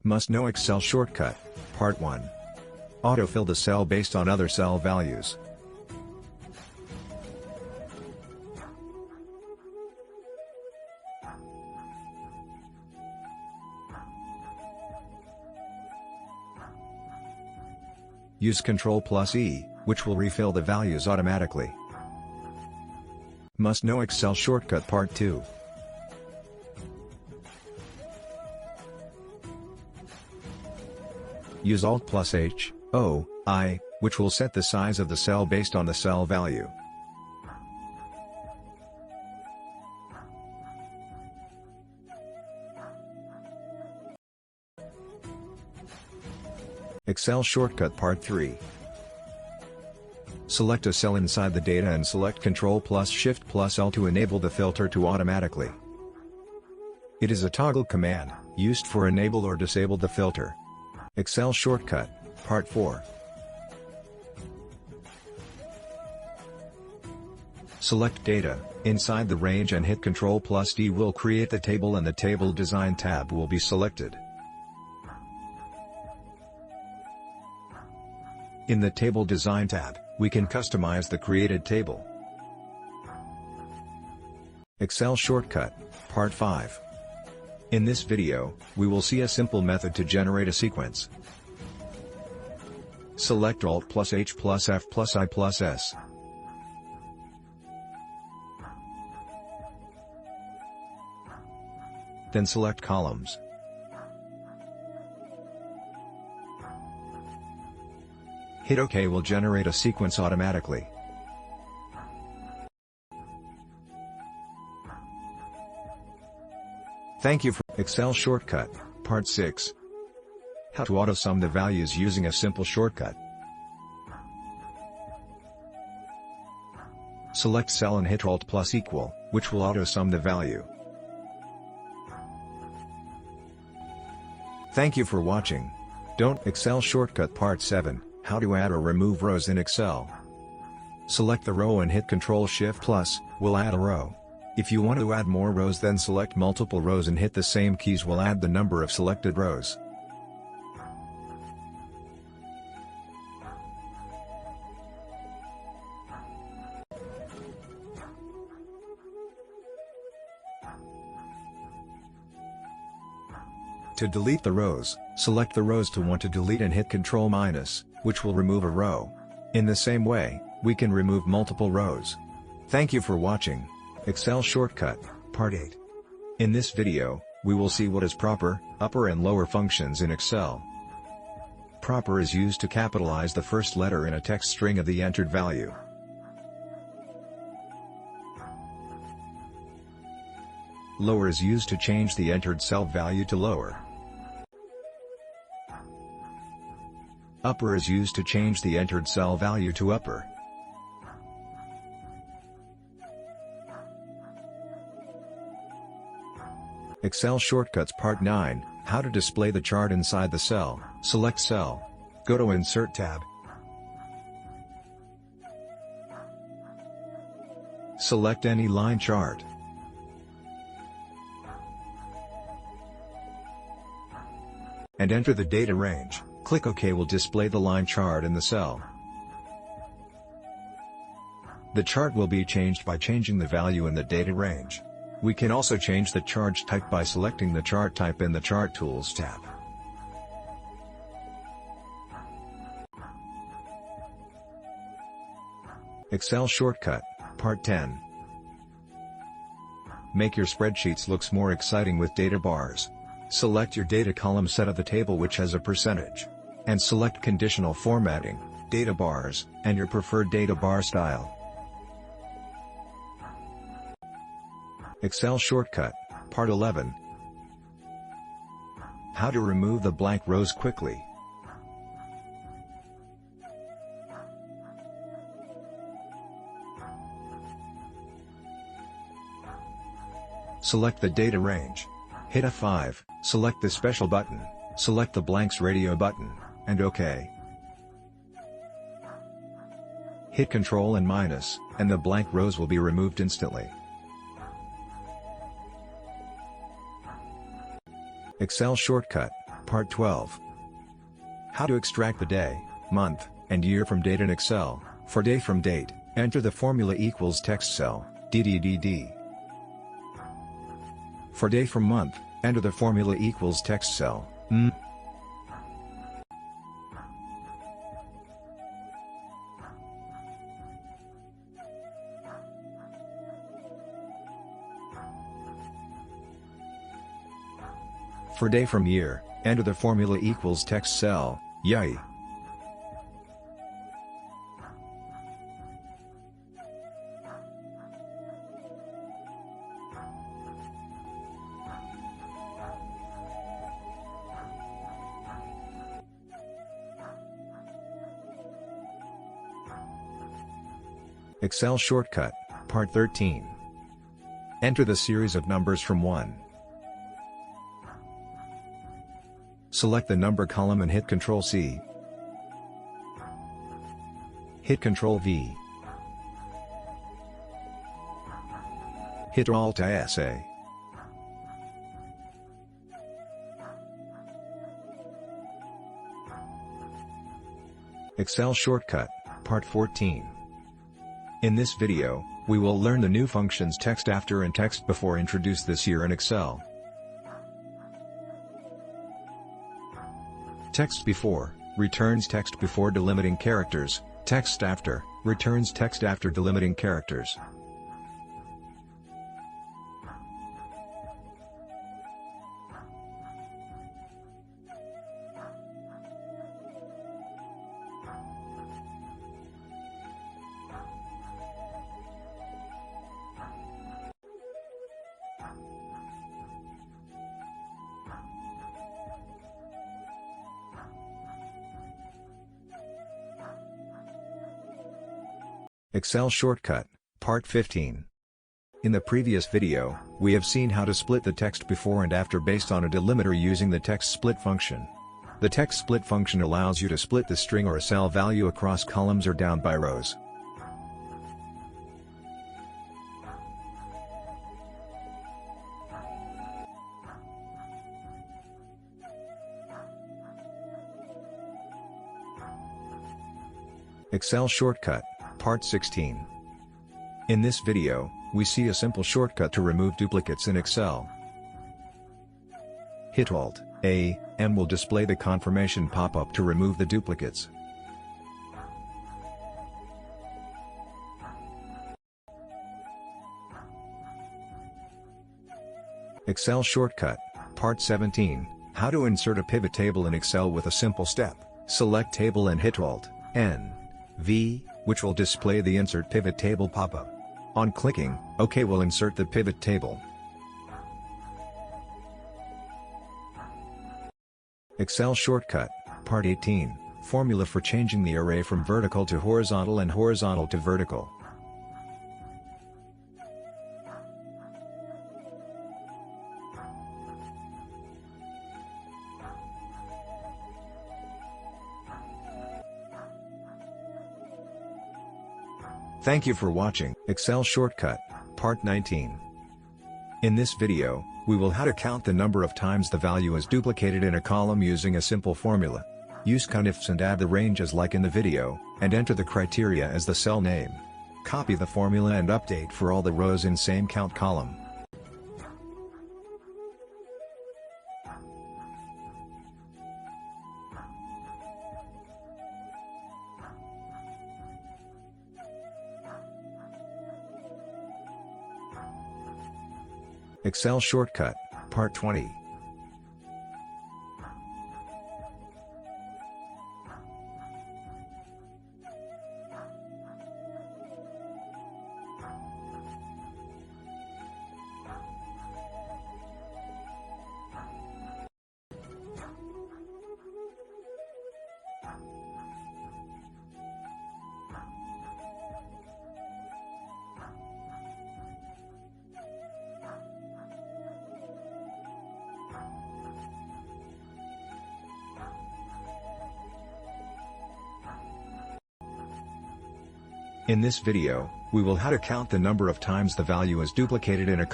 Must know Excel shortcut, Part 1. Autofill the cell based on other cell values. Use CTRL+E, which will refill the values automatically. Must know Excel shortcut Part 2. Use Alt+H, O, I, which will set the size of the cell based on the cell value. Excel shortcut Part 3. Select a cell inside the data and select Ctrl+Shift+L to enable the filter to automatically. It is a toggle command, used for enable or disable the filter. Excel shortcut, Part 4. Select Data, inside the range and hit Ctrl+D will create the table and the Table Design tab will be selected. In the Table Design tab, we can customize the created table. Excel shortcut, Part 5. In this video, we will see a simple method to generate a sequence. Select Alt+H+F+I+S. Then select Columns. Hit OK will generate a sequence automatically. Thank you for Excel shortcut, Part 6. How to auto-sum the values using a simple shortcut. Select cell and hit Alt+equal, which will auto-sum the value. Thank you for watching. Excel shortcut Part 7, How to add or remove rows in Excel. Select the row and hit Ctrl+Shift+, will add a row. If you want to add more rows, then select multiple rows and hit the same keys will add the number of selected rows. To delete the rows, select the rows to want to delete and hit Ctrl-, which will remove a row. In the same way, we can remove multiple rows. Thank you for watching. Excel shortcut, Part 8. In this video, we will see what is proper, upper and lower functions in Excel. Proper is used to capitalize the first letter in a text string of the entered value. Lower is used to change the entered cell value to lower. Upper is used to change the entered cell value to upper. Excel shortcuts Part 9, How to display the chart inside the cell. Select cell. Go to Insert tab. Select any line chart. And enter the data range. Click OK will display the line chart in the cell. The chart will be changed by changing the value in the data range. We can also change the chart type by selecting the chart type in the Chart Tools tab. Excel shortcut, Part 10. Make your spreadsheets look more exciting with data bars. Select your data column set of the table which has a percentage. And select conditional formatting, data bars, and your preferred data bar style. Excel shortcut, Part 11. How to remove the blank rows quickly. Select the data range. Hit F5, select the special button, select the blanks radio button, and OK. Hit Ctrl and minus, and the blank rows will be removed instantly. Excel shortcut, Part 12. How to extract the day, month, and year from date in Excel. For day from date, enter the formula equals text cell, DDDD. For day from month, enter the formula equals text cell, M. For day from year, enter the formula equals text cell, YI. Excel shortcut, Part 13. Enter the series of numbers from 1. Select the number column and hit Ctrl C. Hit Ctrl V. Hit Alt SA. Excel shortcut, Part 14. In this video, we will learn the new functions text after and text before introduced this year in Excel. Text before returns text before delimiting characters, text after returns text after delimiting characters. Excel shortcut, Part 15. In the previous video, we have seen how to split the text before and after based on a delimiter using the text split function. The text split function allows you to split the string or a cell value across columns or down by rows. Excel shortcut, Part 16. In this video, we see a simple shortcut to remove duplicates in Excel. Hit Alt, A, M will display the confirmation pop-up to remove the duplicates. Excel shortcut, Part 17. How to insert a pivot table in Excel with a simple step. Select Table and hit Alt, N, V, which will display the Insert Pivot Table pop-up. On clicking OK will insert the pivot table. Excel shortcut, Part 18. Formula for changing the array from vertical to horizontal and horizontal to vertical. Thank you for watching Excel shortcut, Part 19. In this video, we will how to count the number of times the value is duplicated in a column using a simple formula. Use countifs and add the ranges like in the video, and enter the criteria as the cell name. Copy the formula and update for all the rows in same count column. Excel shortcut, Part 20. In this video, we will how to count the number of times the value is duplicated in a column.